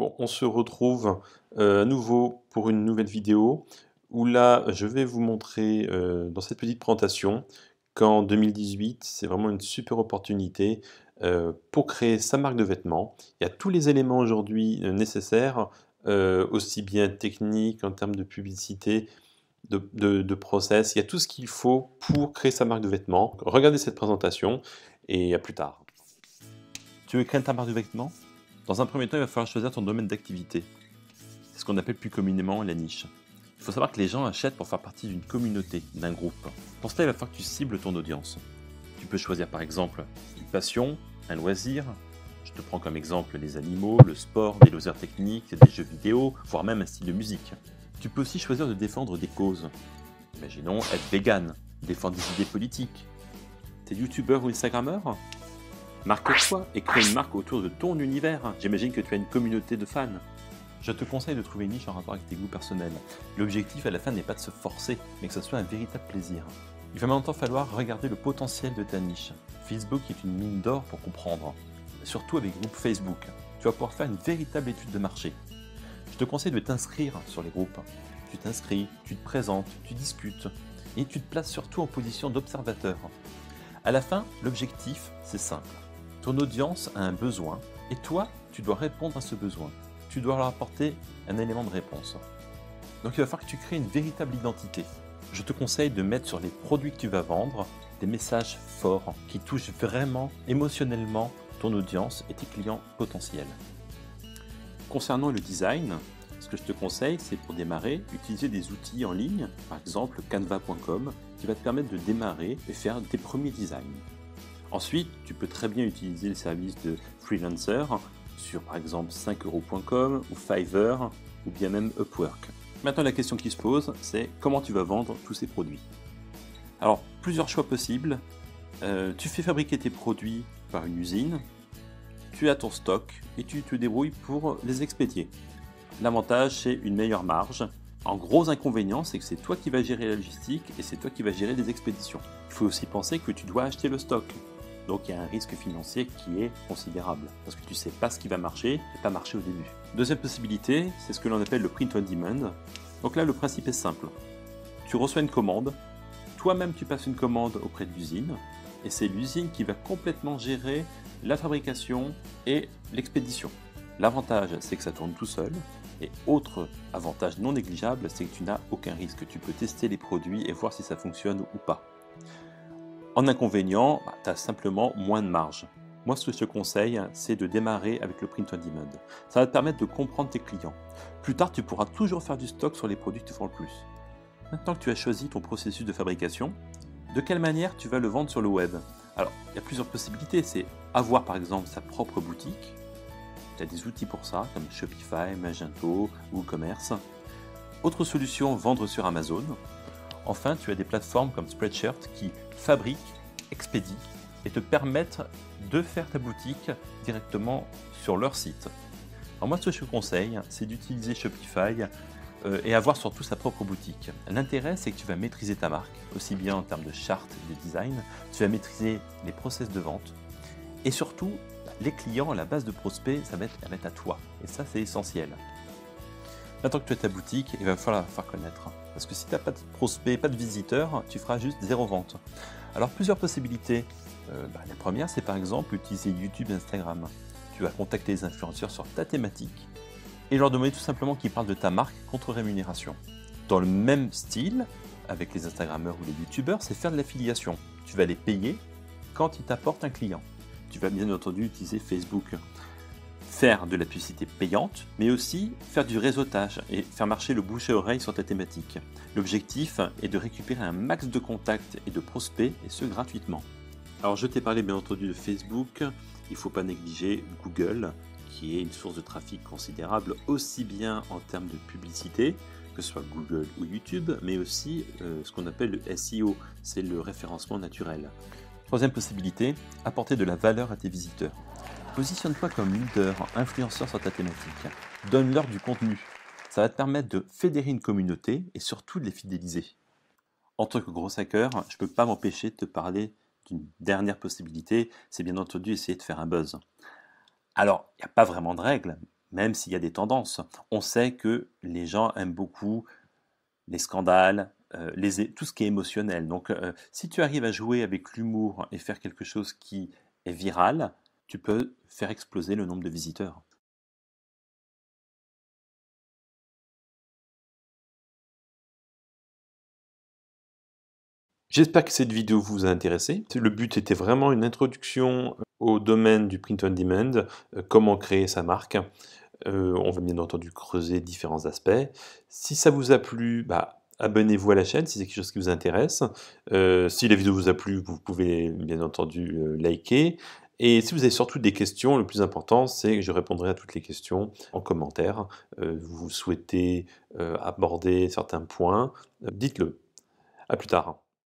Bon, on se retrouve à nouveau pour une nouvelle vidéo où là, je vais vous montrer dans cette petite présentation qu'en 2018, c'est vraiment une super opportunité pour créer sa marque de vêtements. Il y a tous les éléments aujourd'hui nécessaires, aussi bien techniques en termes de publicité, de process. Il y a tout ce qu'il faut pour créer sa marque de vêtements. Regardez cette présentation et à plus tard. Tu veux créer ta marque de vêtements? Dans un premier temps, il va falloir choisir ton domaine d'activité. C'est ce qu'on appelle plus communément la niche. Il faut savoir que les gens achètent pour faire partie d'une communauté, d'un groupe. Pour cela, il va falloir que tu cibles ton audience. Tu peux choisir par exemple une passion, un loisir. Je te prends comme exemple les animaux, le sport, des loisirs techniques, des jeux vidéo, voire même un style de musique. Tu peux aussi choisir de défendre des causes. Imaginons être vegan, défendre des idées politiques. T'es youtubeur ou instagrammeur? Marque-toi et crée une marque autour de ton univers. J'imagine que tu as une communauté de fans. Je te conseille de trouver une niche en rapport avec tes goûts personnels. L'objectif à la fin n'est pas de se forcer, mais que ce soit un véritable plaisir. Il va maintenant falloir regarder le potentiel de ta niche. Facebook est une mine d'or pour comprendre, surtout avec les groupes Facebook. Tu vas pouvoir faire une véritable étude de marché. Je te conseille de t'inscrire sur les groupes. Tu t'inscris, tu te présentes, tu discutes, et tu te places surtout en position d'observateur. À la fin, l'objectif, c'est simple. Ton audience a un besoin, et toi, tu dois répondre à ce besoin. Tu dois leur apporter un élément de réponse. Donc il va falloir que tu crées une véritable identité. Je te conseille de mettre sur les produits que tu vas vendre des messages forts qui touchent vraiment émotionnellement ton audience et tes clients potentiels. Concernant le design, ce que je te conseille, c'est pour démarrer, utiliser des outils en ligne, par exemple canva.com, qui va te permettre de démarrer et faire tes premiers designs. Ensuite, tu peux très bien utiliser le service de freelancer sur par exemple 5euros.com ou Fiverr ou bien même Upwork. Maintenant, la question qui se pose, c'est comment tu vas vendre tous ces produits. Alors, plusieurs choix possibles. Tu fais fabriquer tes produits par une usine, tu as ton stock et tu te débrouilles pour les expédier. L'avantage, c'est une meilleure marge. En gros inconvénient, c'est que c'est toi qui vas gérer la logistique et c'est toi qui vas gérer les expéditions. Il faut aussi penser que tu dois acheter le stock. Donc il y a un risque financier qui est considérable, parce que tu ne sais pas ce qui va marcher et pas marcher au début. Deuxième possibilité, c'est ce que l'on appelle le print on demand. Donc là, le principe est simple. Tu reçois une commande, toi-même tu passes une commande auprès de l'usine, et c'est l'usine qui va complètement gérer la fabrication et l'expédition. L'avantage, c'est que ça tourne tout seul, et autre avantage non négligeable, c'est que tu n'as aucun risque. Tu peux tester les produits et voir si ça fonctionne ou pas. En inconvénient, tu as simplement moins de marge. Moi, ce que je te conseille, c'est de démarrer avec le print on demand. Ça va te permettre de comprendre tes clients. Plus tard, tu pourras toujours faire du stock sur les produits que tu vends le plus. Maintenant que tu as choisi ton processus de fabrication, de quelle manière tu vas le vendre sur le web? Alors, il y a plusieurs possibilités. C'est avoir par exemple sa propre boutique. Tu as des outils pour ça, comme Shopify, Magento, WooCommerce. Autre solution, vendre sur Amazon. Enfin, tu as des plateformes comme Spreadshirt qui fabriquent, expédient et te permettent de faire ta boutique directement sur leur site. Alors moi, ce que je te conseille, c'est d'utiliser Shopify et avoir surtout sa propre boutique. L'intérêt, c'est que tu vas maîtriser ta marque, aussi bien en termes de charte et de design, tu vas maîtriser les process de vente et surtout, les clients, la base de prospects, ça va être à toi. Et ça, c'est essentiel. Maintenant que tu as ta boutique, il va falloir la faire connaître. Parce que si tu n'as pas de prospects, pas de visiteurs, tu feras juste zéro vente. Alors plusieurs possibilités. La première, c'est par exemple utiliser YouTube et Instagram. Tu vas contacter les influenceurs sur ta thématique et leur demander tout simplement qu'ils parlent de ta marque contre rémunération. Dans le même style, avec les Instagrammeurs ou les YouTubeurs, c'est faire de l'affiliation. Tu vas les payer quand ils t'apportent un client. Tu vas bien entendu utiliser Facebook. Faire de la publicité payante, mais aussi faire du réseautage et faire marcher le bouche à oreille sur ta thématique. L'objectif est de récupérer un max de contacts et de prospects, et ce gratuitement. Alors je t'ai parlé bien entendu de Facebook, il ne faut pas négliger Google, qui est une source de trafic considérable, aussi bien en termes de publicité, que ce soit Google ou YouTube, mais aussi ce qu'on appelle le SEO, c'est le référencement naturel. Troisième possibilité, apporter de la valeur à tes visiteurs. Positionne-toi comme leader, influenceur sur ta thématique. Donne-leur du contenu. Ça va te permettre de fédérer une communauté et surtout de les fidéliser. En tant que gros hacker, je ne peux pas m'empêcher de te parler d'une dernière possibilité, c'est bien entendu essayer de faire un buzz. Alors, il n'y a pas vraiment de règles, même s'il y a des tendances. On sait que les gens aiment beaucoup les scandales, tout ce qui est émotionnel. Donc, si tu arrives à jouer avec l'humour et faire quelque chose qui est viral, tu peux faire exploser le nombre de visiteurs. J'espère que cette vidéo vous a intéressé. Le but était vraiment une introduction au domaine du print on demand, comment créer sa marque. On va bien entendu creuser différents aspects. Si ça vous a plu, bah, abonnez-vous à la chaîne si c'est quelque chose qui vous intéresse. Si la vidéo vous a plu, vous pouvez bien entendu liker. Et si vous avez surtout des questions, le plus important, c'est que je répondrai à toutes les questions en commentaire. Vous souhaitez aborder certains points, dites-le. À plus tard.